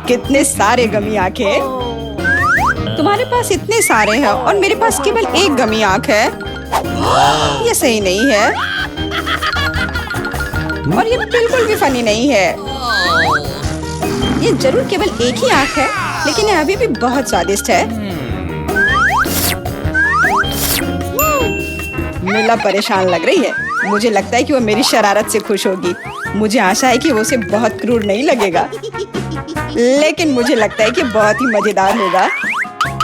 कितने सारे गमी आंखें। तुम्हारे पास इतने सारे हैं और मेरे पास केवल एक गमी आंख है। ये सही नहीं है और ये बिल्कुल भी फनी नहीं है। ये जरूर केवल एक ही आंख है, लेकिन ये अभी भी बहुत स्वादिष्ट है। मिला परेशान लग रही है। मुझे लगता है कि वो मेरी शरारत से खुश होगी। मुझे आशा है कि वो उसे बहुत क्रूर नहीं लगेगा, लेकिन मुझे लगता है कि बहुत ही मजेदार होगा।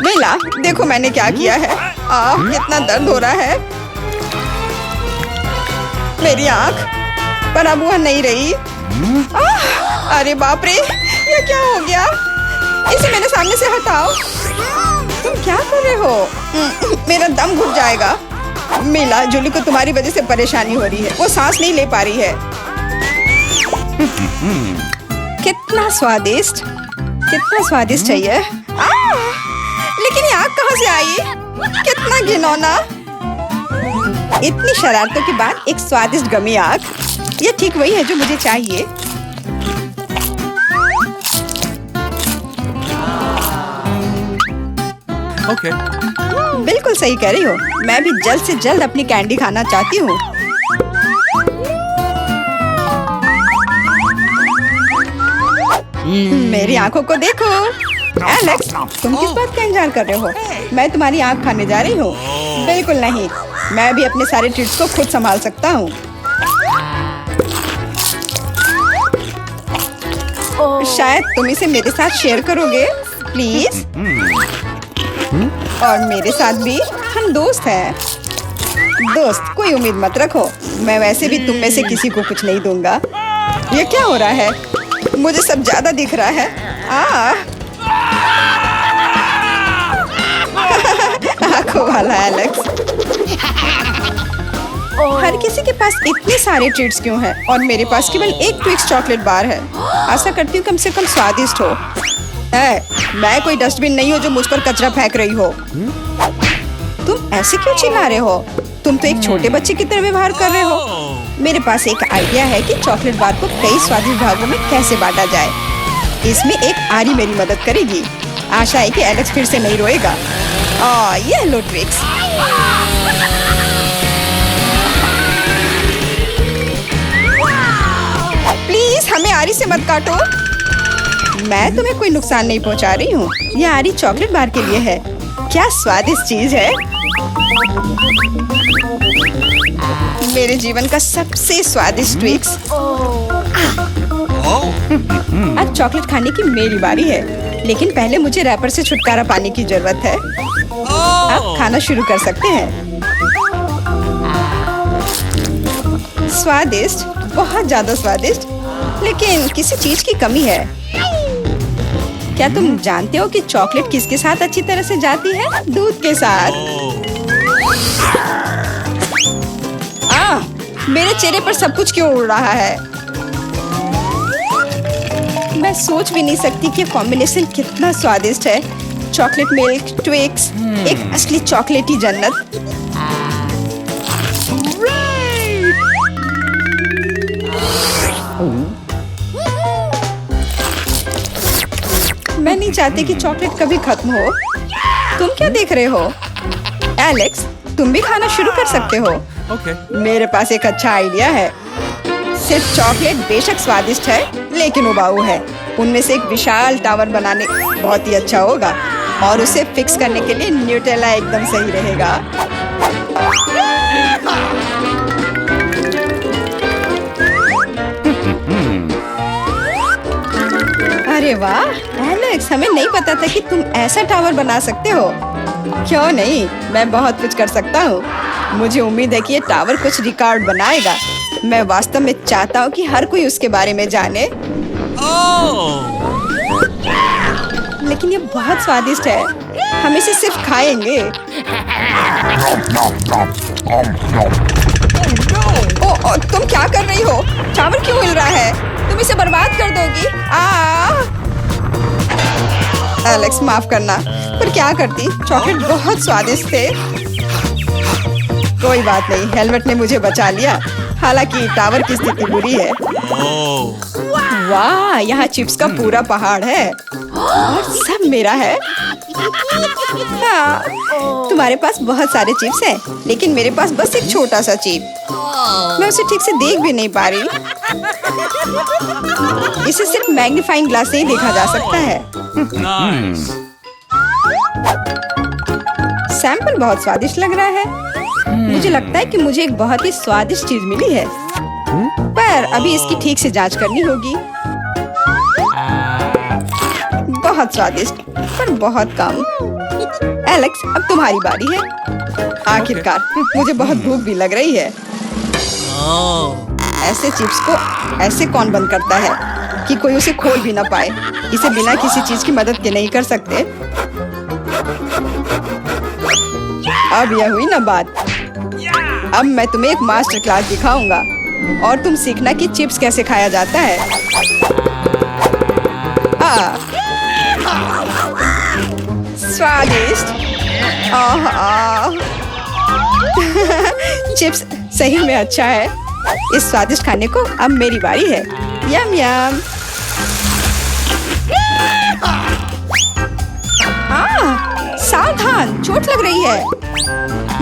मिला, देखो मैंने क्या किया है। कितना दर्द हो रहा है। मेरी आंख, पर अब वह नहीं रही। अरे बाप रे, ये क्या हो गया? इसे मेरे सामने से हटाओ। तुम क्या कर रहे हो? मेरा दम घुट जाएगा। मिला, जूली को तुम्हारी वजह से परेशानी हो रही है। वो सांस नहीं ले पा रही है। कितना स्वादिष्ट, कितना स्वादिष्ट है ये। लेकिन ये आग कहाँ से आई? कितना घिनौना। इतनी शरारतों के बाद एक स्वादिष्ट गमी आग। ये ठीक वही है जो मुझे चाहिए। Okay. बिल्कुल सही कह रही हो। मैं भी जल्द से जल्द अपनी कैंडी खाना चाहती हूँ। मेरी आंखों को देखो। एलेक्स, तुम किस बात का इंतजार कर रहे हो? मैं तुम्हारी आंख खाने जा रही हूँ। बिल्कुल नहीं, मैं भी अपने सारे ट्रीट्स को खुद संभाल सकता हूँ। शायद तुम इसे मेरे साथ शेयर करोगे, प्लीज। और मेरे साथ भी, हम दोस्त हैं। दोस्त, कोई उम्मीद मत रखो। मैं वैसे भी तुम में से किसी को कुछ नहीं दूंगा। ये क्या हो रहा है? मुझे सब ज्यादा दिख रहा है। आंखों वाला एलेक्स। हर किसी के पास इतने सारे ट्रीट्स क्यों हैं और मेरे पास केवल एक ट्विक्स चॉकलेट बार है। आशा करती हूँ कम से कम स्वादिष्ट हो। मैं कोई डस्टबिन नहीं हूँ जो मुझ पर कचरा फेंक रही हो। तुम ऐसे क्यों चिल्ला रहे हो? तुम तो एक छोटे बच्चे की तरह व्यवहार कर रहे हो। मेरे पास एक आइडिया है कि चॉकलेट बार को कई स्वादिष्ट भागों में कैसे बांटा जाए। इसमें एक आरी मेरी मदद करेगी। आशा है कि एलेक्स फिर से नहीं रोएगा। ये लो ट्रिक्स। प्लीज हमें आरी से मत काटो। मैं तुम्हें कोई नुकसान नहीं पहुंचा रही हूँ। ये आरी चॉकलेट बार के लिए है। क्या स्वादिष्ट चीज है। मेरे जीवन का सबसे स्वादिष्ट ट्विक्स। आज चॉकलेट खाने की मेरी बारी है, लेकिन पहले मुझे रैपर से छुटकारा पाने की जरूरत है। आप खाना शुरू कर सकते हैं। स्वादिष्ट, बहुत ज्यादा स्वादिष्ट, लेकिन किसी चीज की कमी है। क्या तुम जानते हो कि चॉकलेट किसके साथ अच्छी तरह से जाती है? दूध के साथ। मेरे चेहरे पर सब कुछ क्यों उड़ रहा है? मैं सोच भी नहीं सकती कि कॉम्बिनेशन कितना स्वादिष्ट है। चॉकलेट मिल्क, ट्विक्स, एक असली चॉकलेटी जन्नत। मैं नहीं चाहती कि चॉकलेट कभी खत्म हो। तुम क्या देख रहे हो? एलेक्स, तुम भी खाना शुरू कर सकते हो। Okay. मेरे पास एक अच्छा आइडिया है। सिर्फ चॉकलेट बेशक स्वादिष्ट है, लेकिन उबाऊ है। उनमें से एक विशाल टावर बनाने बहुत ही अच्छा होगा, और उसे फिक्स करने के लिए न्यूटेला एकदम सही रहेगा। अरे वाह एलेक्स, हमें नहीं पता था कि तुम ऐसा टावर बना सकते हो। क्यों नहीं, मैं बहुत कुछ कर सकता हूँ। मुझे उम्मीद है कि ये टावर कुछ रिकॉर्ड बनाएगा। मैं वास्तव में चाहता हूँ कि हर कोई उसके बारे में जाने। लेकिन ये बहुत स्वादिष्ट है। हम इसे सिर्फ खाएंगे। तुम क्या कर रही हो? टावर क्यों हिल रहा है? तुम इसे बर्बाद कर दोगी। एलेक्स, माफ करना, पर क्या करती? चॉकलेट बहुत स्वादिष्ट थे। कोई बात नहीं, हेलमेट ने मुझे बचा लिया। हालांकि टावर की स्थिति बुरी है। वाह, यहाँ चिप्स का पूरा पहाड़ है और सब मेरा है। हाँ, तुम्हारे पास बहुत सारे चिप्स हैं, लेकिन मेरे पास बस एक छोटा सा चिप। मैं उसे ठीक से देख भी नहीं पा रही। इसे सिर्फ मैग्नीफाइंग ग्लास से ही देखा जा सकता है। सैंपल बहुत स्वादिष्ट लग रहा है। मुझे लगता है कि मुझे एक बहुत ही स्वादिष्ट चीज मिली है, पर अभी इसकी ठीक से जांच करनी होगी। बहुत स्वादिष्ट, पर बहुत कम। एलेक्स, अब तुम्हारी बारी है। आखिरकार मुझे बहुत भूख भी लग रही है। ऐसे चिप्स को ऐसे कौन बंद करता है कि कोई उसे खोल भी ना पाए। इसे बिना किसी चीज की मदद के नहीं कर सकते। अब यह हुई ना बात। अब मैं तुम्हें एक मास्टर क्लास दिखाऊंगा और तुम सीखना कि चिप्स कैसे खाया जाता है। स्वादिष्ट। चिप्स सही में अच्छा है। इस स्वादिष्ट खाने को अब मेरी बारी है। यम यम। सावधान, चोट लग रही है।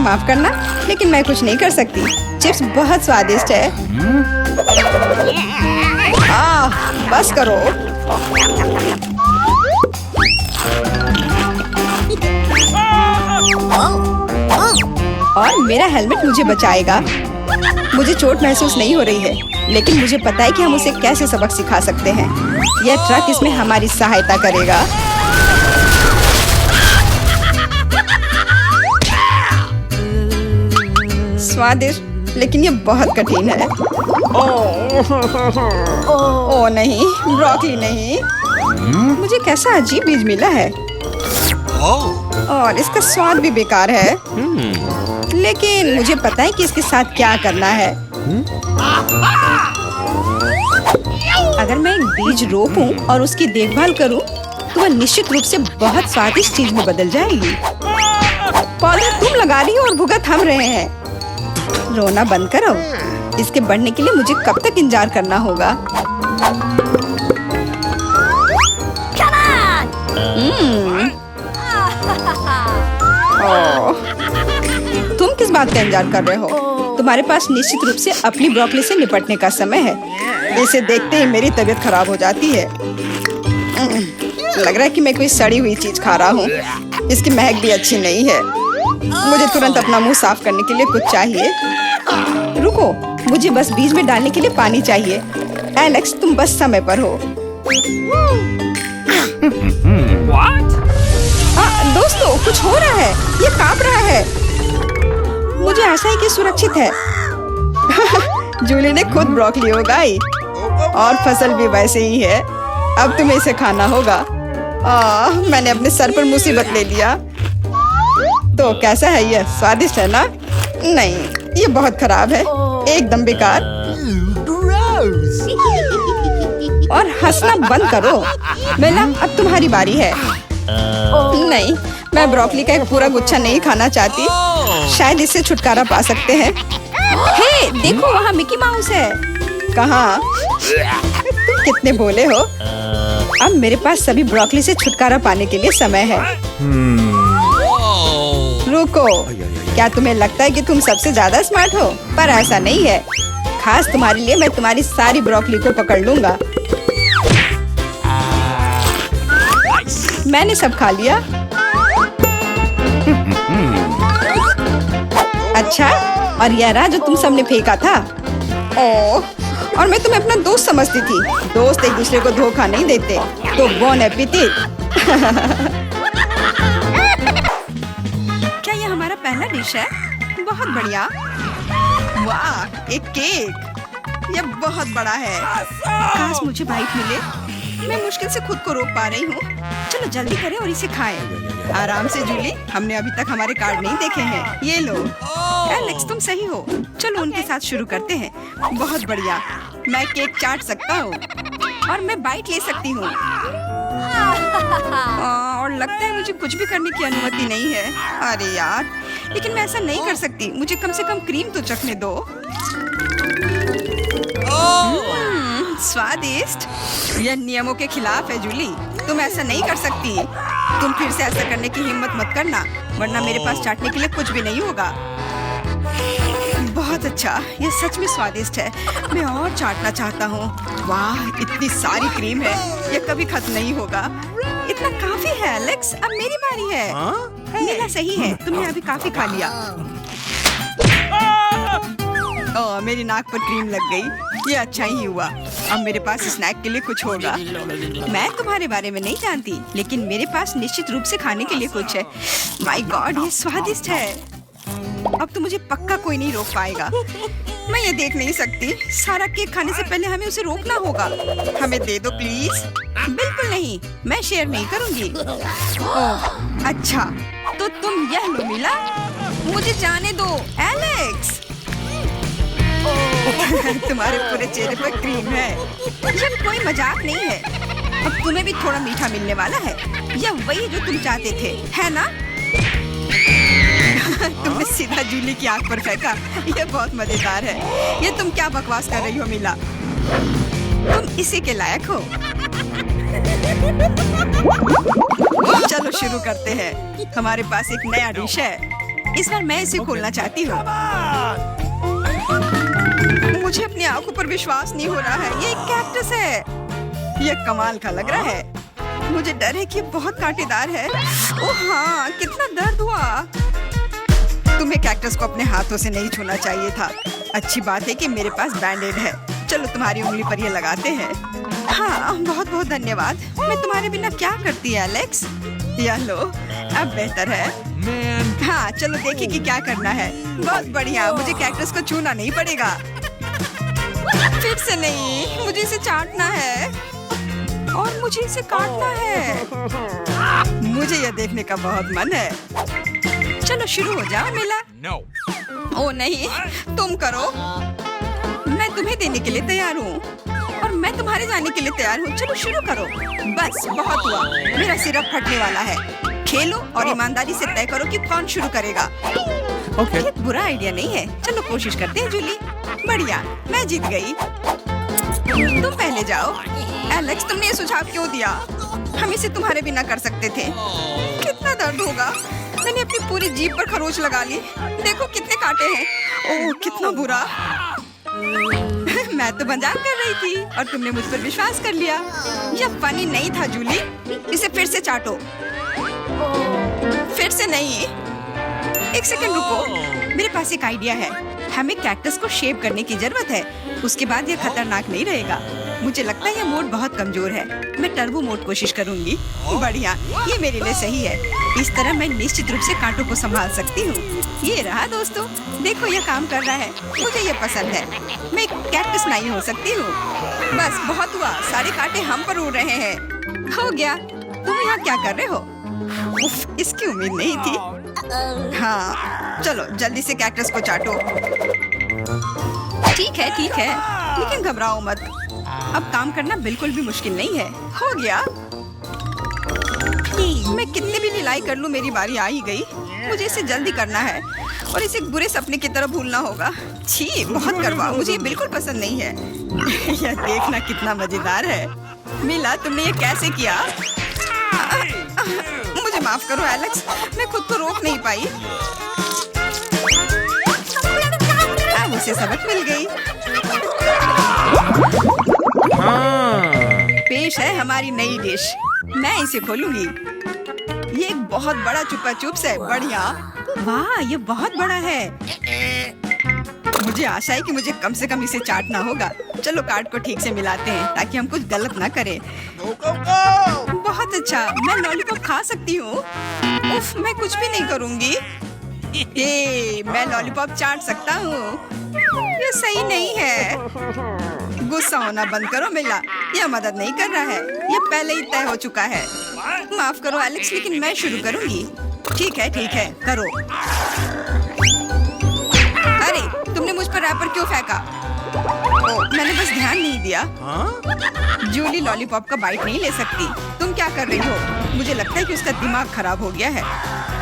माफ करना, लेकिन मैं कुछ नहीं कर सकती। चिप्स बहुत स्वादिष्ट है। बस करो। और मेरा हेलमेट मुझे बचाएगा। मुझे चोट महसूस नहीं हो रही है, लेकिन मुझे पता है कि हम उसे कैसे सबक सिखा सकते हैं। यह ट्रक इसमें हमारी सहायता करेगा। स्वादिष्ट, लेकिन ये बहुत कठिन है। ओह नहीं, ब्रोकली नहीं। मुझे कैसा अजीब बीज मिला है और इसका स्वाद भी बेकार है। लेकिन मुझे पता है कि इसके साथ क्या करना है। अगर मैं एक बीज रोपूं और उसकी देखभाल करूं, तो वह निश्चित रूप से बहुत स्वादिष्ट चीज में बदल जाएगी। पौधा तुम लगा रही हो और भुगत हम रहे हैं। रोना बंद करो। इसके बढ़ने के लिए मुझे कब तक इंतजार करना होगा? तुम किस बात का इंतजार कर रहे हो? तुम्हारे पास निश्चित रूप से अपनी ब्रोकली से निपटने का समय है। इसे देखते ही मेरी तबीयत खराब हो जाती है। लग रहा है कि मैं कोई सड़ी हुई चीज खा रहा हूँ। इसकी महक भी अच्छी नहीं है। मुझे तुरंत अपना मुंह साफ करने के लिए कुछ चाहिए। रुको, मुझे बस बीज में डालने के लिए पानी चाहिए। एलेक्स, तुम बस समय पर हो। दोस्तों, कुछ हो रहा है। ये कांप रहा है। मुझे आशा है कि सुरक्षित है। जूली ने खुद ब्रोकली उगाई और फसल भी वैसे ही है। अब तुम्हें इसे खाना होगा। मैंने अपने सर पर मुसीबत ले लिया। तो कैसा है ये? स्वादिष्ट है ना? नहीं, ये बहुत खराब है। एकदम बेकार। और हंसना बंद करो। बेला, अब तुम्हारी बारी है। नहीं, मैं ब्रोकली का एक पूरा गुच्छा नहीं खाना चाहती। शायद इससे छुटकारा पा सकते हैं। हे, देखो, वहाँ मिकी माउस है। कहाँ? तुम कितने भोले हो। अब मेरे पास सभी ब्रोकली से छुटकारा पाने के लिए समय है। रुको, क्या तुम्हें लगता है कि तुम सबसे ज्यादा स्मार्ट हो? पर ऐसा नहीं है। खास तुम्हारे लिए मैं तुम्हारी सारी ब्रोकली को पकड़ लूंगा। मैंने सब खा लिया। अच्छा, और यह रहा जो तुम सबने फेंका था। ओह, और मैं तुम्हें अपना दोस्त समझती थी। दोस्त एक दूसरे को धोखा नहीं देते। तो बोन एपेटिट। क्या यह हमारा पहला डिश है? बहुत बढ़िया। वाह, एक केक। यह बहुत बड़ा है। काश मुझे बाइट मिले। मैं मुश्किल से खुद को रोक पा रही हूँ। चलो जल्दी करें और इसे खाएं। आराम से जूली, हमने अभी तक हमारे कार्ड नहीं देखे हैं। ये लो। एलेक्स, तुम सही हो। चलो उनके साथ शुरू करते हैं। बहुत बढ़िया। मैं केक चाट सकता हूँ और मैं बाइट ले सकती हूँ। और लगता है मुझे कुछ भी करने की अनुमति नहीं है। अरे यार, लेकिन मैं ऐसा नहीं कर सकती। मुझे कम से कम क्रीम तो चखने दो। स्वादिष्ट। यह नियमों के खिलाफ है जूली, तुम ऐसा नहीं कर सकती। तुम फिर से ऐसा करने की हिम्मत मत करना, वरना मेरे पास चाटने के लिए कुछ भी नहीं होगा। बहुत अच्छा, ये सच में स्वादिष्ट है। मैं और चाटना चाहता हूँ। वाह, इतनी सारी क्रीम है, ये कभी खत्म नहीं होगा। इतना काफी है एलेक्स, अब मेरी बारी है। मेरा सही है, तुमने अभी काफी खा लिया। ओह, मेरी नाक पर क्रीम लग गई। ये अच्छा ही हुआ, अब मेरे पास स्नैक के लिए कुछ होगा। मैं तुम्हारे बारे में नहीं जानती, लेकिन मेरे पास निश्चित रूप से खाने के लिए कुछ है। माय गॉड, ये स्वादिष्ट है। अब तो मुझे पक्का कोई नहीं रोक पाएगा। मैं ये देख नहीं सकती। सारा केक खाने से पहले हमें उसे रोकना होगा। हमें दे दो प्लीज। बिल्कुल नहीं, मैं शेयर नहीं करूंगी। ओह, अच्छा, तो तुम यह लो मिला। मुझे जाने दो एलेक्स। तुम्हारे पूरे चेहरे पर क्रीम है। यह कोई मजाक नहीं है। अब तुम्हें भी थोड़ा मीठा मिलने वाला है। यह वही जो तुम चाहते थे, है ना? तुमने सीधा जूली की आंख पर फेंका। ये बहुत मजेदार है। ये तुम क्या बकवास कर रही हो मिला? तुम इसी के लायक हो। चलो शुरू करते हैं। हमारे पास एक नया डिश है। इस बार मैं इसे खोलना चाहती हूँ। मुझे अपनी आंखों पर विश्वास नहीं हो रहा है। ये एक कैक्टस है। ये कमाल का लग रहा है। मुझे डर है कि ये बहुत कांटेदार है। ओह हाँ, कितना दर्द हुआ। तुम्हें कैक्टस को अपने हाथों से नहीं छूना चाहिए था। अच्छी बात है कि मेरे पास बैंडेड है। चलो तुम्हारी उंगली पर ये लगाते हैं। हाँ, बहुत बहुत धन्यवाद। मैं तुम्हारे बिना क्या करती एलेक्स? यह लो, अब बेहतर है। हाँ, चलो देखिए कि क्या करना है। बहुत बढ़िया, मुझे कैक्टस को छूना नहीं पड़ेगा। फिर से नहीं, मुझे इसे चाटना है और मुझे इसे काटना है। मुझे यह देखने का बहुत मन है। चलो शुरू हो जाओ मिला। ओ नहीं, तुम करो। मैं तुम्हें देने के लिए तैयार हूँ और मैं तुम्हारे जाने के लिए तैयार हूँ। चलो शुरू करो। बस बहुत हुआ, मेरा सिरप फटने वाला है। खेलो और ईमानदारी से तय करो कि कौन शुरू करेगा। ये बुरा आइडिया नहीं है। चलो कोशिश करते हैं जूली। बढ़िया, मैं जीत गई। तुम पहले जाओ। एलेक्स, तुमने ये सुझाव क्यों दिया? हम इसे तुम्हारे बिना कर सकते थे। कितना दर्द होगा। मैंने अपनी पूरी जीभ पर खरोच लगा ली। देखो कितने कांटे हैं। ओह, कितना बुरा। मैं तो मजाक कर रही थी और तुमने मुझ पर विश्वास कर लिया। यह फनी नहीं था जूली। इसे फिर से चाटो। फिर से नहीं। एक सेकंड रुको, मेरे पास एक आइडिया है। हमें कैक्टस को शेप करने की जरूरत है। उसके बाद यह खतरनाक नहीं रहेगा। मुझे लगता है यह मोड बहुत कमजोर है। मैं टर्बो मोड कोशिश करूंगी। बढ़िया, ये मेरे लिए सही है। इस तरह मैं निश्चित रूप से कांटों को संभाल सकती हूँ। ये रहा दोस्तों, देखो यह काम कर रहा है। मुझे ये पसंद है। मैं एक कैक्टस नहीं हो सकती हूँ। बस बहुत हुआ, सारे कांटे हम पर उड़ रहे हैं। हो गया। तुम यहाँ क्या कर रहे हो? उफ, इसकी उम्मीद नहीं थी। हाँ, चलो जल्दी से कैक्टस को चाटो। ठीक है, लेकिन घबराओ मत। अब काम करना बिल्कुल भी मुश्किल नहीं है। हो गया। मैं कितने भी ढिलाई कर लूं, मेरी बारी आ ही गई। मुझे इसे जल्दी करना है और इसे बुरे सपने की तरह भूलना होगा। छी, बहुत करवाओ, मुझे ये बिल्कुल पसंद नहीं है। यह देखना कितना मजेदार है। मिला, तुमने ये कैसे किया? मुझे माफ करो एलेक्स, मैं खुद को रोक नहीं पाई। अब उसे सबक मिल गई। पेश है हमारी नई डिश। मैं इसे खोलूंगी। ये एक बहुत बड़ा चुपा चुप्स है। बढ़िया। वाह, ये बहुत बड़ा है। मुझे आशा है कि मुझे कम से कम इसे चाटना होगा। चलो कार्ड को ठीक से मिलाते हैं ताकि हम कुछ गलत ना करें। बहुत अच्छा, मैं लॉलीपॉप खा सकती हूँ। उफ, मैं कुछ भी नहीं करूँगी। मैं लॉलीपॉप चाट सकता हूँ। ये सही नहीं है। गुस्सा होना बंद करो मिला, यह मदद नहीं कर रहा है। यह पहले ही तय हो चुका है। माफ करो एलेक्स, लेकिन मैं शुरू करूँगी। ठीक है, करो। अरे, तुमने मुझ पर रैपर क्यों फेंका? मैंने बस ध्यान नहीं दिया। जूली लॉलीपॉप का बाइट नहीं ले सकती। तुम क्या कर रही हो? मुझे लगता है कि उसका दिमाग खराब हो गया है।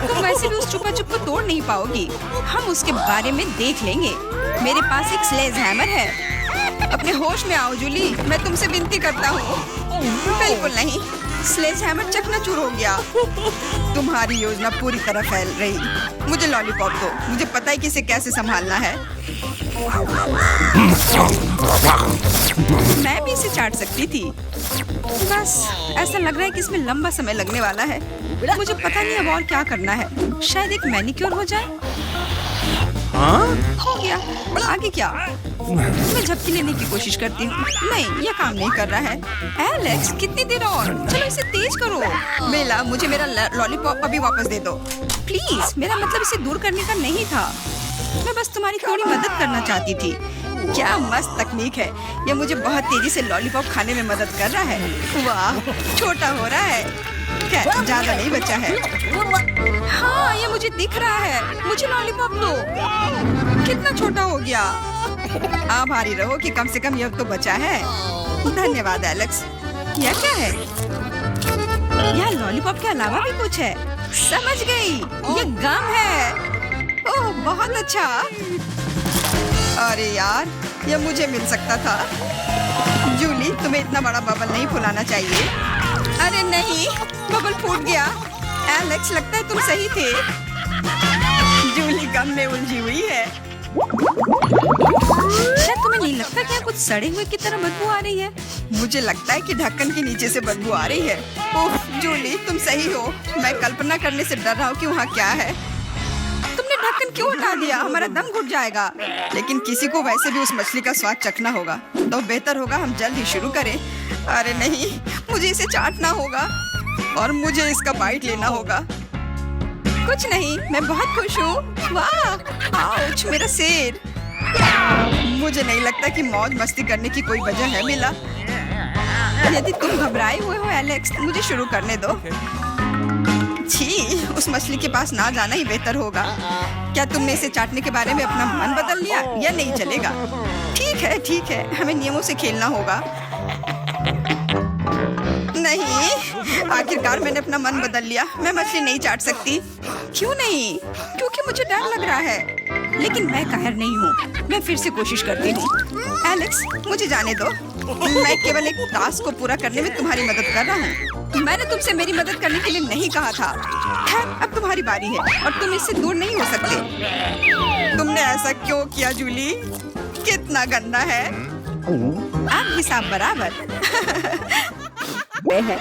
तुम वैसे भी उस चुपा चुप को तोड़ नहीं पाओगी। हम उसके बारे में देख लेंगे। मेरे पास एक स्लेज हैमर है। अपने होश में आओ जूली, मैं तुमसे विनती करता हूँ। बिल्कुल नहीं, स्लेज हैमर चकनाचूर हो गया। तुम्हारी योजना पूरी तरह फैल रही। मुझे लॉलीपॉप दो, मुझे पता है कि इसे कैसे संभालना है। मैं भी इसे चाट सकती थी, बस ऐसा लग रहा है कि इसमें लंबा समय लगने वाला है। मुझे पता नहीं अब और क्या करना है। शायद एक मैनिक्योर हो जाए। हो गया। आगे क्या? मैं झपकी लेने की कोशिश करती हूँ। नहीं, यह काम नहीं कर रहा है। एलेक्स, कितनी देर और? चलो इसे तेज करो। बेला, मुझे मेरा लॉलीपॉप अभी वापस दे दो प्लीज। मेरा मतलब इसे दूर करने का नहीं था, मैं बस तुम्हारी थोड़ी मदद करना चाहती थी। क्या मस्त तकनीक है। यह मुझे बहुत तेजी से लॉलीपॉप खाने में मदद कर रहा है। वाह, छोटा हो रहा है। खैर, ज्यादा नहीं बचा है। हाँ, ये मुझे दिख रहा है। मुझे लॉलीपॉप दो। कितना छोटा हो गया। आभारी रहो कि कम से कम यह तो बचा है। धन्यवाद एलेक्स। यह क्या है? यह लॉलीपॉप के अलावा भी कुछ है। समझ गई, यह गम है। ओह, बहुत अच्छा। अरे यार, यह मुझे मिल सकता था। जूली, तुम्हें इतना बड़ा बबल नहीं फुलाना चाहिए। अरे नहीं, बबल फूट गया। एलेक्स, लगता है तुम सही थे। जूली गम में उलझी हुई है। शायद तुम्हें नहीं लगता क्या कुछ सड़े हुए की तरह बदबू आ रही है? मुझे लगता है कि ढक्कन के नीचे से बदबू आ रही है। ओह जूली, तुम सही हो। मैं कल्पना करने से डर रहा हूँ कि वहाँ क्या है। तुमने ढक्कन क्यों हटा दिया? हमारा दम घुट जाएगा। लेकिन किसी को वैसे भी उस मछली का स्वाद चखना होगा, तो बेहतर होगा हम जल्द ही शुरू करें। अरे नहीं, मुझे इसे चाटना होगा और मुझे इसका बाइट लेना होगा। कुछ नहीं, मैं बहुत खुश हूँ। वाह, आउच, मेरा सिर। मुझे नहीं लगता कि मौज मस्ती करने की कोई वजह है मिला। यदि तुम घबराए हुए हो एलेक्स, मुझे शुरू करने दो। छी, उस मछली के पास ना जाना ही बेहतर होगा। क्या तुमने इसे चाटने के बारे में अपना मन बदल लिया? या नहीं चलेगा? ठीक है, हमें नियमों से खेलना होगा। नहीं, आखिरकार मैंने अपना मन बदल लिया। मैं मछली नहीं चाट सकती। क्यों नहीं? क्योंकि मुझे डर लग रहा है। लेकिन मैं कायर नहीं हूँ। मैं फिर से कोशिश करती हूँ। एलेक्स, मुझे जाने दो। मैं केवल एक टास्क को पूरा करने में तुम्हारी मदद कर रहा हूँ। मैंने तुमसे मेरी मदद करने के लिए नहीं कहा था। खैर, अब तुम्हारी बारी है और तुम इससे दूर नहीं हो सकते। तुमने ऐसा क्यों किया जूली? कितना गंदा है। अब हिसाब बराबर। है।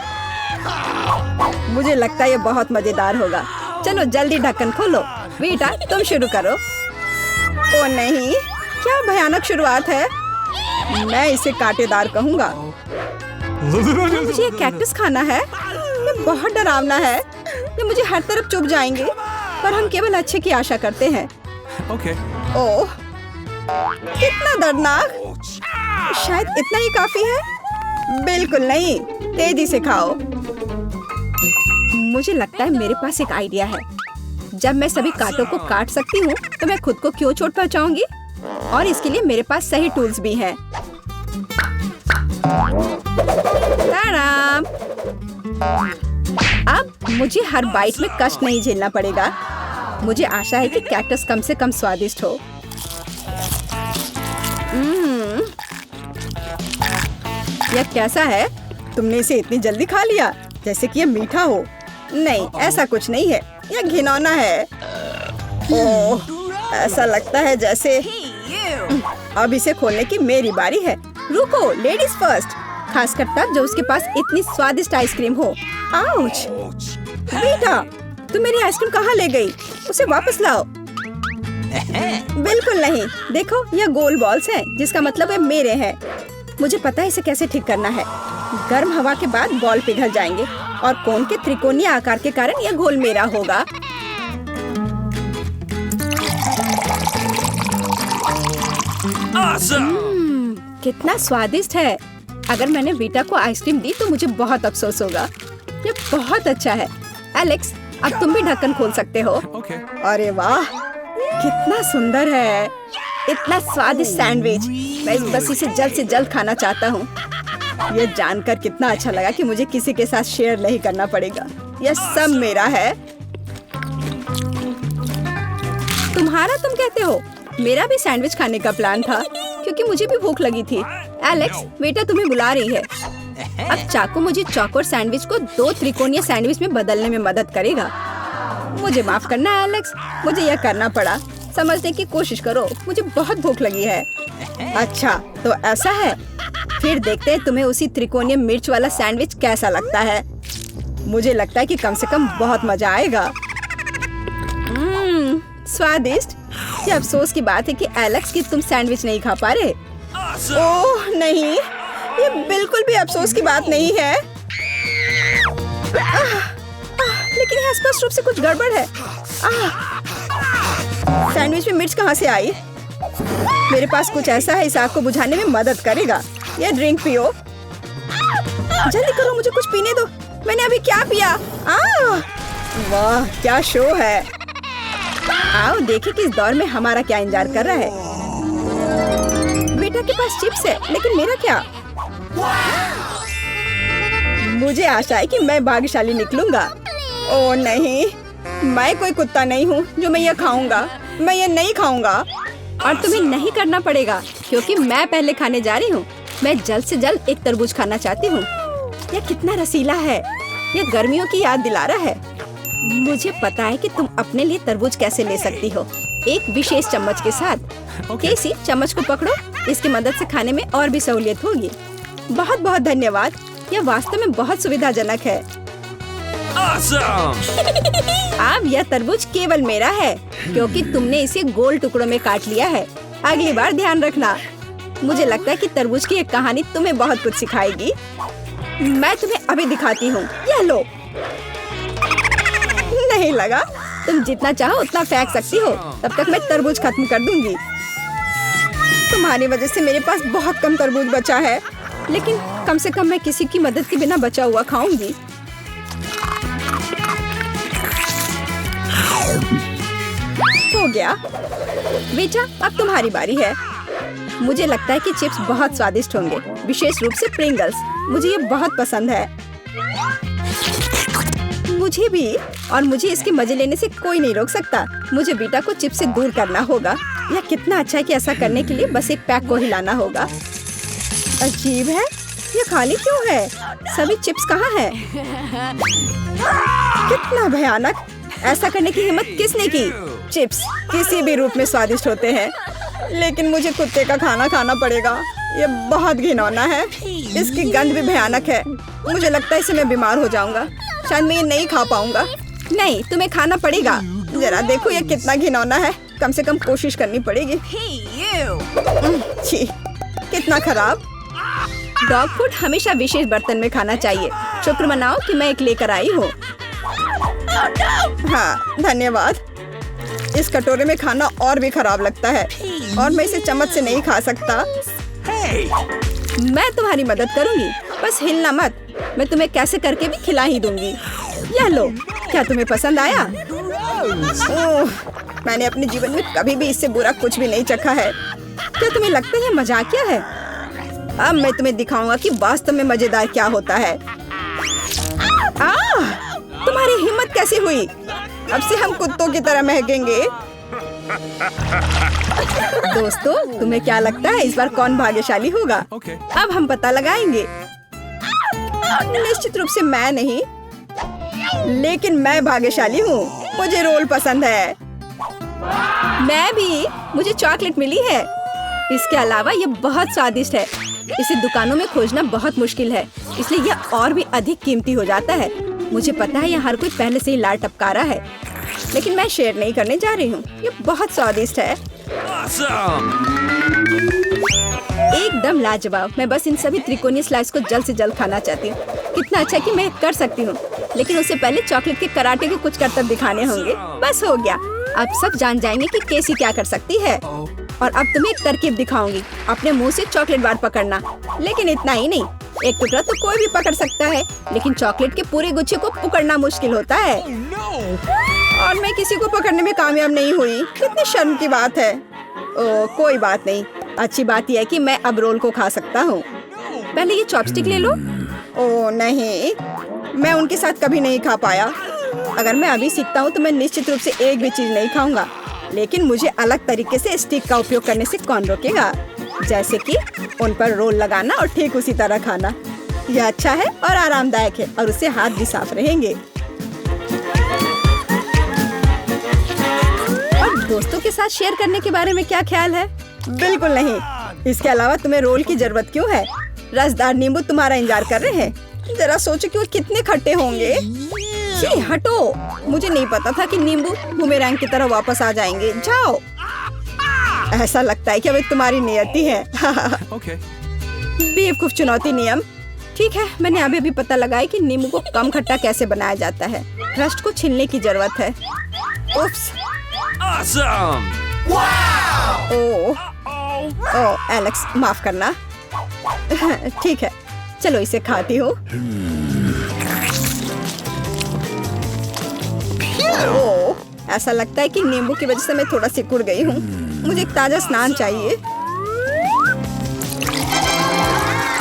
मुझे लगता है ये बहुत मजेदार होगा। चलो जल्दी ढक्कन खोलो। वीटा, तुम शुरू करो। ओ नहीं, क्या भयानक शुरुआत है। मैं इसे कांटेदार कहूँगा। मुझे ये कैक्टस खाना है। ये बहुत डरावना है। ये मुझे हर तरफ चुभ जाएंगे, पर हम केवल अच्छे की आशा करते हैं। ओह, कितना दर्दनाक। शायद इतना ही काफी है। बिल्कुल नहीं, तेजी से खाओ। मुझे लगता है मेरे पास एक आइडिया है। जब मैं सभी कांटों को काट सकती हूँ, तो मैं खुद को क्यों चोट पहुँचाऊंगी? और इसके लिए मेरे पास सही टूल्स भी हैं। अब मुझे हर बाइट में कष्ट नहीं झेलना पड़ेगा। मुझे आशा है कि कैक्टस कम से कम स्वादिष्ट हो। यह कैसा है? तुमने इसे इतनी जल्दी खा लिया, जैसे कि यह मीठा हो। नहीं, ऐसा कुछ नहीं है। यह घिनौना है। ओह, ऐसा लगता है जैसे। अब इसे खोलने की मेरी बारी है। रुको, लेडीज फर्स्ट। खासकर तब जब उसके पास इतनी स्वादिष्ट आइसक्रीम हो। आउच! बेटा, तुम मेरी आइसक्रीम कहाँ ले गई? उसे वापस लाओ। बिल्कुल नहीं। देखो, यह गोल बॉल्स हैं, जिसका मतलब है मेरे हैं। मुझे पता है इसे कैसे ठीक करना है। गर्म हवा के बाद बॉल पिघल जाएंगे और कोन के त्रिकोणीय आकार के कारण यह घोल मेरा होगा। कितना स्वादिष्ट है। अगर मैंने वीटा को आइसक्रीम दी तो मुझे बहुत अफसोस होगा। ये बहुत अच्छा है। एलेक्स, अब तुम भी ढक्कन खोल सकते हो। अरे वाह, कितना सुंदर है। इतना स्वादिष्ट सैंडविच। मैं बस इसे जल्द से जल्द खाना चाहता हूँ। यह जानकर कितना अच्छा लगा कि मुझे किसी के साथ शेयर नहीं करना पड़ेगा। यह सब मेरा है। तुम्हारा तुम कहते हो? मेरा भी सैंडविच खाने का प्लान था। क्योंकि मुझे भी भूख लगी थी। एलेक्स, बेटा तुम्हें बुला रही है। अब चाकू मुझे चौकोर सैंडविच को 2 त्रिकोणीय सैंडविच में बदलने में मदद करेगा। मुझे माफ करना एलेक्स, मुझे यह करना पड़ा। समझने की कोशिश करो, मुझे बहुत भूख लगी है। अच्छा, तो ऐसा है। फिर देखते हैं तुम्हें उसी त्रिकोणीय मिर्च वाला सैंडविच कैसा लगता है। मुझे लगता है कि कम से कम बहुत मजा आएगा। स्वादिष्ट। ये अफसोस की बात है कि एलेक्स की तुम सैंडविच नहीं खा पा रहे। ओह नहीं, ये बिल्कुल भी अफसोस की बात नहीं है। लेकिन यहाँ स्पष्ट रूप से कुछ गड़बड़ है। सैंडविच में मिर्च कहाँ से आई? मेरे पास कुछ ऐसा है इस आग को बुझाने में मदद करेगा। ये ड्रिंक पियो। जल्दी करो, मुझे कुछ पीने दो। मैंने अभी क्या पिया? वाह, क्या शो है। आओ देखें कि इस दौर में हमारा क्या इंतजार कर रहा है। बेटा के पास चिप्स है, लेकिन मेरा क्या? मुझे आशा है कि मैं भाग्यशाली निकलूंगा। ओह नहीं, मैं कोई कुत्ता नहीं हूँ जो मैं ये खाऊंगा। मैं ये नहीं खाऊंगा। और तुम्हें नहीं करना पड़ेगा क्योंकि मैं पहले खाने जा रही हूँ। मैं जल्द से जल्द एक तरबूज खाना चाहती हूँ। यह कितना रसीला है। यह गर्मियों की याद दिला रहा है। मुझे पता है कि तुम अपने लिए तरबूज कैसे ले सकती हो, एक विशेष चम्मच के साथ। केसी, चम्मच को पकड़ो। इसकी मदद से खाने में और भी सहूलियत होगी। बहुत बहुत धन्यवाद। यह वास्तव में बहुत सुविधाजनक है। अब यह तरबूज केवल मेरा है क्योंकि तुमने इसे गोल टुकड़ों में काट लिया है। अगली बार ध्यान रखना। मुझे लगता है कि तरबूज की एक कहानी तुम्हें बहुत कुछ सिखाएगी। मैं तुम्हें अभी दिखाती हूँ। यह लो। नहीं लगा? तुम जितना चाहो उतना फेंक सकती हो। तब तक मैं तरबूज खत्म कर दूंगी। तुम्हारी वजह से मेरे पास बहुत कम तरबूज बचा है, लेकिन कम से कम मैं किसी की मदद के बिना बचा हुआ खाऊंगी। हो गया। बेटा, अब तुम्हारी बारी है। मुझे लगता है कि चिप्स बहुत स्वादिष्ट होंगे, विशेष रूप से प्रिंगल्स। मुझे ये बहुत पसंद है। मुझे भी। और मुझे इसके मजे लेने से कोई नहीं रोक सकता। मुझे बेटा को चिप्स से दूर करना होगा। यह कितना अच्छा है कि ऐसा करने के लिए बस एक पैक को हिलाना होगा। अजीब है, ये खाली क्यों है? सभी चिप्स कहाँ हैं? कितना भयानक। ऐसा करने की हिम्मत किसने की? चिप्स किसी भी रूप में स्वादिष्ट होते हैं, लेकिन मुझे कुत्ते का खाना खाना पड़ेगा। ये बहुत घिनौना है। इसकी गंध भी भयानक है। मुझे लगता है इससे मैं बीमार हो जाऊंगा। शायद मैं ये नहीं खा पाऊंगा। नहीं, तुम्हें खाना पड़ेगा। जरा देखो ये कितना घिनौना है। कम से कम कोशिश करनी पड़ेगी। छी, कितना खराब। डॉग फूड हमेशा विशेष बर्तन में खाना चाहिए। शुक्र मनाओ कि मैं एक लेकर आई हूँ। हाँ, धन्यवाद। इस कटोरे में खाना और भी खराब लगता है और मैं इसे चम्मच से नहीं खा सकता। मैं तुम्हारी मदद करूंगी, बस हिलना मत। मैं तुम्हें कैसे करके भी खिला ही दूंगी। यह लो। क्या तुम्हें पसंद आया? ओह, मैंने अपने जीवन में कभी भी इससे बुरा कुछ भी नहीं चखा है। क्या तुम्हें लगता है मजाकिया है? अब मैं तुम्हें दिखाऊंगा कि वास्तव में मजेदार क्या होता है। तुम्हारी हिम्मत कैसे हुई? अब से हम कुत्तों की तरह महकेंगे। दोस्तों, तुम्हें क्या लगता है इस बार कौन भाग्यशाली होगा? अब हम पता लगाएंगे। निश्चित रूप से मैं नहीं, लेकिन मैं भाग्यशाली हूँ। मुझे रोल पसंद है। मैं भी। मुझे चॉकलेट मिली है। इसके अलावा ये बहुत स्वादिष्ट है। इसे दुकानों में खोजना बहुत मुश्किल है, इसलिए यह और भी अधिक कीमती हो जाता है। मुझे पता है यहाँ हर कोई पहले से ही लाल टपका रहा है, लेकिन मैं शेयर नहीं करने जा रही हूँ। ये बहुत स्वादिष्ट है। एकदम लाजवाब। मैं बस इन सभी त्रिकोणीय स्लाइस को जल्द से जल्द खाना चाहती हूँ। कितना अच्छा कि मैं कर सकती हूँ, लेकिन उससे पहले चॉकलेट के कराटे के कुछ करतब दिखाने होंगे। बस हो गया। अब सब जान जाएंगे कि केसी क्या कर सकती है। और अब तुम्हें एक तरकीब दिखाऊंगी। अपने मुंह से चॉकलेट बार पकड़ना, लेकिन इतना ही नहीं। एक टुकड़ा तो कोई भी पकड़ सकता है, लेकिन चॉकलेट के पूरे गुच्छे को पकड़ना मुश्किल होता है। और मैं किसी को पकड़ने में कामयाब नहीं हुई। कितनी शर्म की बात है। ओह, कोई बात नहीं। अच्छी बात यह है कि मैं अब रोल को खा सकता हूँ। पहले ये चॉपस्टिक ले लो। ओह नहीं, मैं उनके साथ कभी नहीं खा पाया। अगर मैं अभी सीखता हूँ तो मैं निश्चित रूप से एक भी चीज नहीं खाऊंगा, लेकिन मुझे अलग तरीके से स्टिक का उपयोग करने से कौन रोकेगा। जैसे कि उन पर रोल लगाना और ठीक उसी तरह खाना। यह अच्छा है और आरामदायक है और उससे हाथ भी साफ रहेंगे। और दोस्तों के साथ शेयर करने के बारे में क्या ख्याल है? बिल्कुल नहीं। इसके अलावा तुम्हें रोल की जरूरत क्यों है? रसदार नींबू तुम्हारा इंतजार कर रहे हैं। जरा सोचो कि वो कितने खट्टे होंगे। छी, हटो। मुझे नहीं पता था कि नींबू बूमेरैंग की तरह वापस आ जाएंगे। जाओ। ऐसा लगता है कि अब तुम्हारी नियति है। बेवकूफ चुनौती नियम। ठीक है, मैंने अभी भी पता लगाया कि नींबू को कम खट्टा कैसे बनाया जाता है। क्रस्ट को छीलने की जरूरत है। उफ्स। ओह एलेक्स, माफ करना। ठीक है, चलो इसे खाती हूँ। ओह, ऐसा लगता है कि नींबू की वजह से मैं थोड़ा सिकुड़ गई हूँ। मुझे एक ताजा स्नान चाहिए।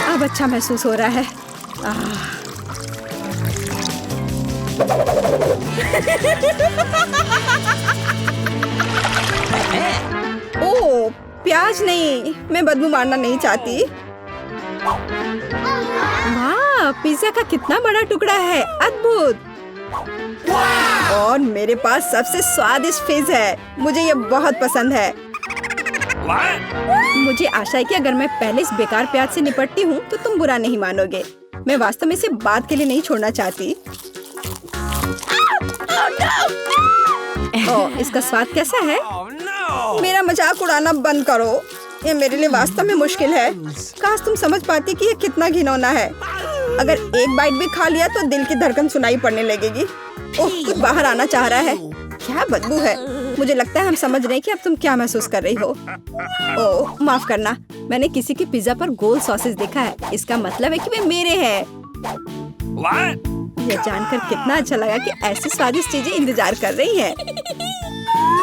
अब अच्छा महसूस हो रहा है। ओह, प्याज नहीं। मैं बदबू मारना नहीं चाहती। वाह, पिज्जा का कितना बड़ा टुकड़ा है। अद्भुत। और मेरे पास सबसे स्वादिष्ट फिज है। मुझे ये बहुत पसंद है। मुझे आशा है कि अगर मैं पहले इस बेकार प्याज से निपटती हूँ तो तुम बुरा नहीं मानोगे। मैं वास्तव में इसे बात के लिए नहीं छोड़ना चाहती। ओह, इसका स्वाद कैसा है? मेरा मजाक उड़ाना बंद करो। ये मेरे लिए वास्तव में मुश्किल है। काश तुम समझ पाती कि ये कितना घिनौना है। अगर एक बाइट भी खा लिया तो दिल की धड़कन सुनाई पड़ने लगेगी। ओह, कुछ बाहर आना चाह रहा है। क्या बदबू है। मुझे लगता है हम समझ रहे हैं कि अब तुम क्या महसूस कर रही हो। ओह, माफ करना। मैंने किसी के पिज्जा पर गोल सॉसेस देखा है। इसका मतलब है कि वे मेरे हैं। यह जानकर कितना अच्छा लगा कि ऐसी स्वादिष्ट चीजें इंतजार कर रही हैं।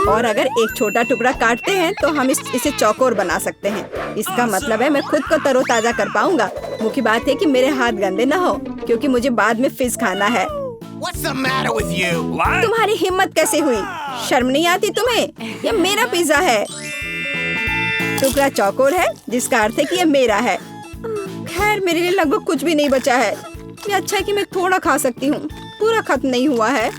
और अगर एक छोटा टुकड़ा काटते हैं तो हम इसे चौकोर बना सकते हैं। इसका मतलब है मैं खुद को तरोताजा कर पाऊंगा। मुख्य बात है कि मेरे हाथ गंदे न हो, क्योंकि मुझे बाद में फिज खाना है। What's the matter with you? तुम्हारी हिम्मत कैसे हुई? शर्म नहीं आती तुम्हें? यह मेरा पिज्जा है। टुकड़ा चौकोर है, जिसका अर्थ है कि यह मेरा है। खैर, मेरे लिए लगभग कुछ भी नहीं बचा है। ये अच्छा है कि मैं थोड़ा खा सकती हूँ। पूरा खत्म नहीं हुआ है।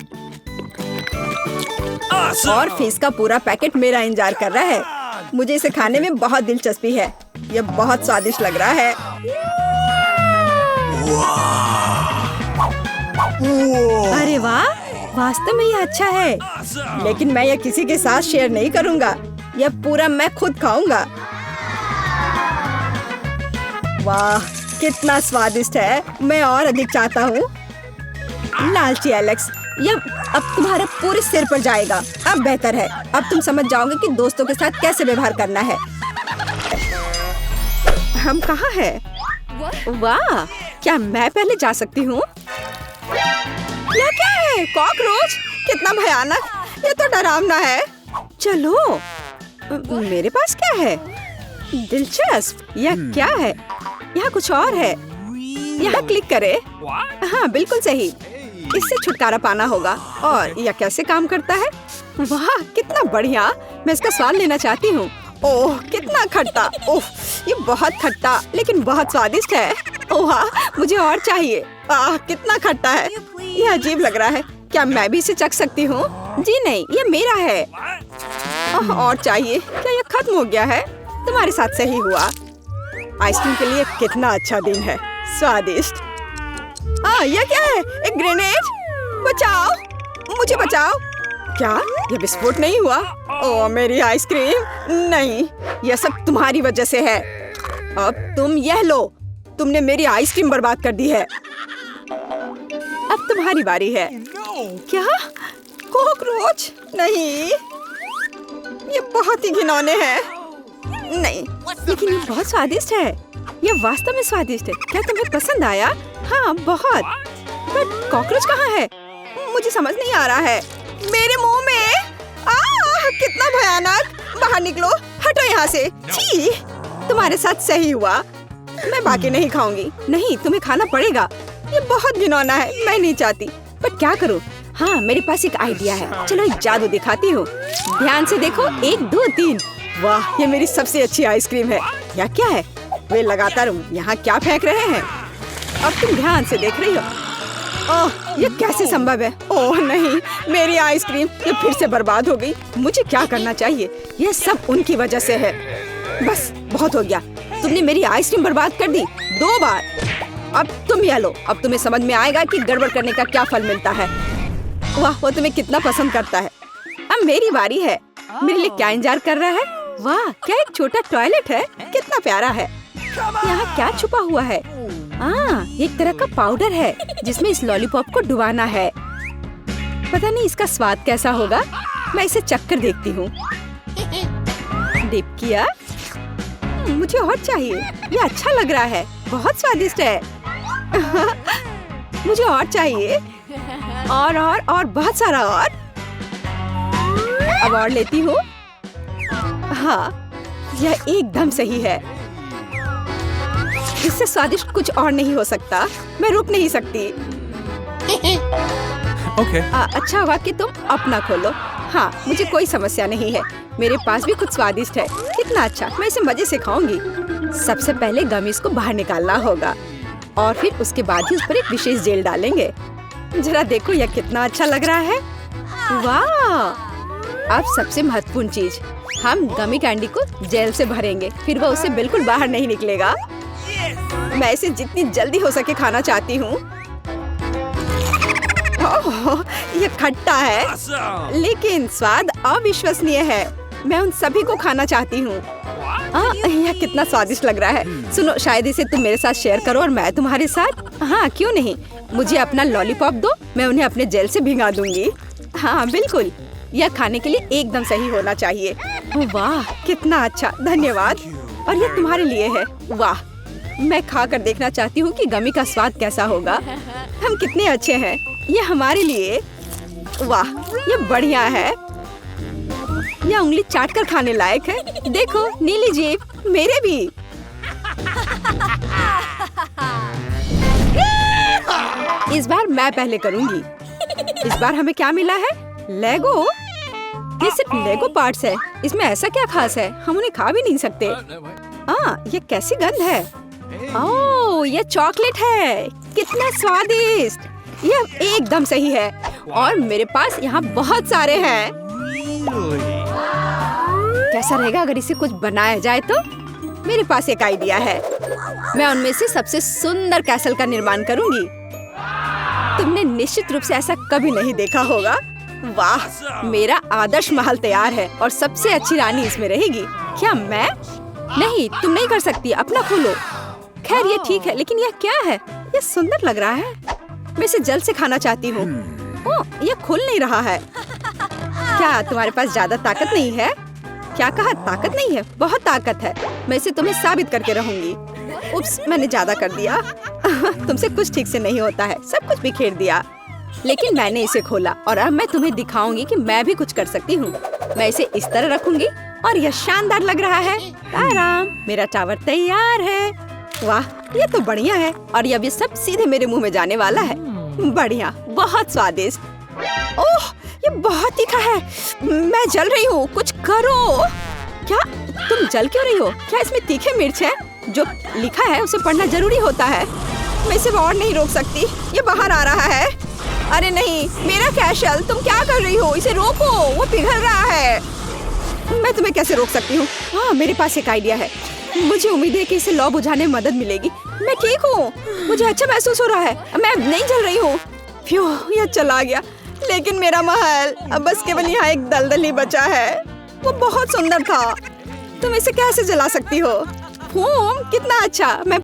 और फिश का पूरा पैकेट मेरा इंतजार कर रहा है। मुझे इसे खाने में बहुत दिलचस्पी है। यह बहुत स्वादिष्ट लग रहा है। अरे वाह, वास्तव में यह अच्छा है। लेकिन मैं यह किसी के साथ शेयर नहीं करूंगा। यह पूरा मैं खुद खाऊंगा। वाह, कितना स्वादिष्ट है। मैं और अधिक चाहता हूँ। लालची एलेक्स, यह अब तुम्हारे पूरे सिर पर जाएगा। अब बेहतर है। अब तुम समझ जाओगे कि दोस्तों के साथ कैसे व्यवहार करना है। हम कहाँ हैं? वाह, क्या मैं पहले जा सकती हूँ? यह क्या है? कॉकरोच? कितना भयानक। यह तो डरावना है। चलो, मेरे पास क्या है? दिलचस्प। यह क्या है? यहाँ कुछ और है। यहाँ क्लिक करे। हाँ, बिल्कुल सही। इससे छुटकारा पाना होगा। और यह कैसे काम करता है? वाह, कितना बढ़िया। मैं इसका स्वाद लेना चाहती हूँ। ओह, कितना खट्टा। ओह, ये बहुत खट्टा लेकिन बहुत स्वादिष्ट है। ओह, मुझे और चाहिए। आह, कितना खट्टा है। यह अजीब लग रहा है। क्या मैं भी इसे चख सकती हूँ? जी नहीं, यह मेरा है। और चाहिए। क्या यह खत्म हो गया है? तुम्हारे साथ सही हुआ। आइसक्रीम के लिए कितना अच्छा दिन है। स्वादिष्ट। यह क्या है? एक ग्रेनेड। बचाओ, मुझे बचाओ। क्या यह विस्फोट नहीं हुआ? ओह, मेरी आइसक्रीम। नहीं, यह सब तुम्हारी वजह से है। अब तुम यह लो। तुमने मेरी आइसक्रीम बर्बाद कर दी है। अब तुम्हारी बारी है। क्या? कॉकरोच? नहीं, ये बहुत ही घिनौने हैं। नहीं, लेकिन ये बहुत स्वादिष्ट है। यह वास्तव में स्वादिष्ट है। क्या तुम्हें पसंद आया? हाँ, बहुत। पर कॉकरोच कहाँ है? मुझे समझ नहीं आ रहा है। मेरे मुंह में। कितना भयानक। बाहर निकलो, हटो यहाँ से। छी, तुम्हारे साथ सही हुआ। मैं बाकी नहीं खाऊंगी। नहीं, तुम्हें खाना पड़ेगा। ये बहुत घिनौना है। मैं नहीं चाहती, पर क्या करूँ? हाँ, मेरे पास एक आइडिया है। चलो एक जादू दिखाती हूँ। ध्यान से देखो। 1 2 3। वाह, ये मेरी सबसे अच्छी आइसक्रीम है। या क्या है? वे लगातार यहाँ क्या फेंक रहे हैं? अब तुम ध्यान से देख रही हो। ओह, ये कैसे संभव है? ओह नहीं, मेरी आइसक्रीम ये फिर से बर्बाद हो गई। मुझे क्या करना चाहिए? ये सब उनकी वजह से है। बस बहुत हो गया, तुमने मेरी आइसक्रीम बर्बाद कर दी 2 बार। अब तुम यह लो। अब तुम्हें समझ में आएगा कि गड़बड़ करने का क्या फल मिलता है। वाह, वो तुम्हें कितना पसंद करता है। अब मेरी बारी है। मेरे लिए क्या इंतजार कर रहा है? वाह, क्या एक छोटा टॉयलेट है, कितना प्यारा है। यहाँ क्या छुपा हुआ है? एक तरह का पाउडर है जिसमें इस लॉलीपॉप को डुबाना है। पता नहीं इसका स्वाद कैसा होगा। मैं इसे चखकर देखती हूँ। डिप किया। मुझे और चाहिए। ये अच्छा लग रहा है, बहुत स्वादिष्ट है। मुझे और चाहिए, और बहुत सारा और। अब और लेती हूँ। हाँ, यह एकदम सही है। इससे स्वादिष्ट कुछ और नहीं हो सकता। मैं रुक नहीं सकती। Okay. अच्छा हुआ कि तुम अपना खोलो। हाँ, मुझे कोई समस्या नहीं है। मेरे पास भी कुछ स्वादिष्ट है। कितना अच्छा, मैं इसे मजे से खाऊंगी। सबसे पहले गमीज को बाहर निकालना होगा और फिर उसके बाद ही उस पर एक विशेष जेल डालेंगे। जरा देखो, यह कितना अच्छा लग रहा है। वाह! अब सबसे महत्वपूर्ण चीज, हम गमी कैंडी को जेल से भरेंगे, फिर वह उससे बिल्कुल बाहर नहीं निकलेगा। मैं इसे जितनी जल्दी हो सके खाना चाहती हूँ। ये खट्टा है, लेकिन स्वाद अविश्वसनीय है। मैं उन सभी को खाना चाहती हूँ। यह कितना स्वादिष्ट लग रहा है। सुनो, शायद इसे तुम मेरे साथ शेयर करो और मैं तुम्हारे साथ। हाँ, क्यों नहीं। मुझे अपना लॉलीपॉप दो, मैं उन्हें अपने जेल से भिगा दूंगी। हाँ बिल्कुल, यह खाने के लिए एकदम सही होना चाहिए। वाह, कितना अच्छा, धन्यवाद। और यह तुम्हारे लिए है। वाह, मैं खा कर देखना चाहती हूँ कि गमी का स्वाद कैसा होगा। हम कितने अच्छे हैं, ये हमारे लिए। वाह, ये बढ़िया है। यह उंगली चाट कर खाने लायक है। देखो, नीली जीभ मेरे भी। इस बार मैं पहले करूंगी। इस बार हमें क्या मिला है? लेगो। ये सिर्फ लेगो पार्ट्स है। इसमें ऐसा क्या खास है? हम उन्हें खा भी नहीं सकते। ये कैसी गंध है? ओह, ये चॉकलेट है। कितना स्वादिष्ट। यह एकदम सही है और मेरे पास यहाँ बहुत सारे हैं। कैसा रहेगा अगर इसे कुछ बनाया जाए तो? मेरे पास एक आइडिया है। मैं उनमें से सबसे सुंदर कैसल का निर्माण करूंगी। तुमने निश्चित रूप से ऐसा कभी नहीं देखा होगा। वाह, मेरा आदर्श महल तैयार है और सबसे अच्छी रानी इसमें रहेगी। क्या मैं? नहीं, तुम नहीं कर सकती। अपना खोलो। खैर, ये ठीक है, लेकिन यह क्या है? यह सुंदर लग रहा है। मैं इसे जल्द से खाना चाहती हूँ। ओह, यह खुल नहीं रहा है। क्या तुम्हारे पास ज्यादा ताकत नहीं है? क्या कहा? ताकत नहीं है? बहुत ताकत है। मैं इसे तुम्हें साबित करके रहूंगी। उप्स, मैंने ज्यादा कर दिया। तुमसे कुछ ठीक से नहीं होता है, सब कुछ बिखेर दिया। लेकिन मैंने इसे खोला और अब मैं तुम्हें दिखाऊंगी कि मैं भी कुछ कर सकती हूँ। मैं इसे इस तरह रखूंगी और यह शानदार लग रहा है। आराम, मेरा टावर तैयार है। वाह, ये तो बढ़िया है और ये सब सीधे मेरे मुंह में जाने वाला है। बढ़िया, बहुत स्वादिष्ट। ओह, ये बहुत तीखा है। मैं जल रही हूँ, कुछ करो। क्या तुम जल क्यों रही हो? क्या इसमें तीखे मिर्च है? जो लिखा है उसे पढ़ना जरूरी होता है। मैं इसे और नहीं रोक सकती, ये बाहर आ रहा है। अरे नहीं, मेरा कैशल, तुम क्या कर रही हो? इसे रोको, वो पिघल रहा है। मैं तुम्हें कैसे रोक सकती हूँ? हाँ, मेरे पास एक आइडिया है। मुझे उम्मीद है कि इसे लौ बुझाने में मदद मिलेगी। मैं ठीक हूँ, मुझे अच्छा महसूस हो रहा है। मैं नहीं जल रही हूँ। फ्यू, यह चला गया। लेकिन मेरा महल अब बस केवल यहाँ एक दलदल ही बचा है। वो बहुत सुंदर था। तुम इसे कैसे जला सकती हो? कितना अच्छा। मैं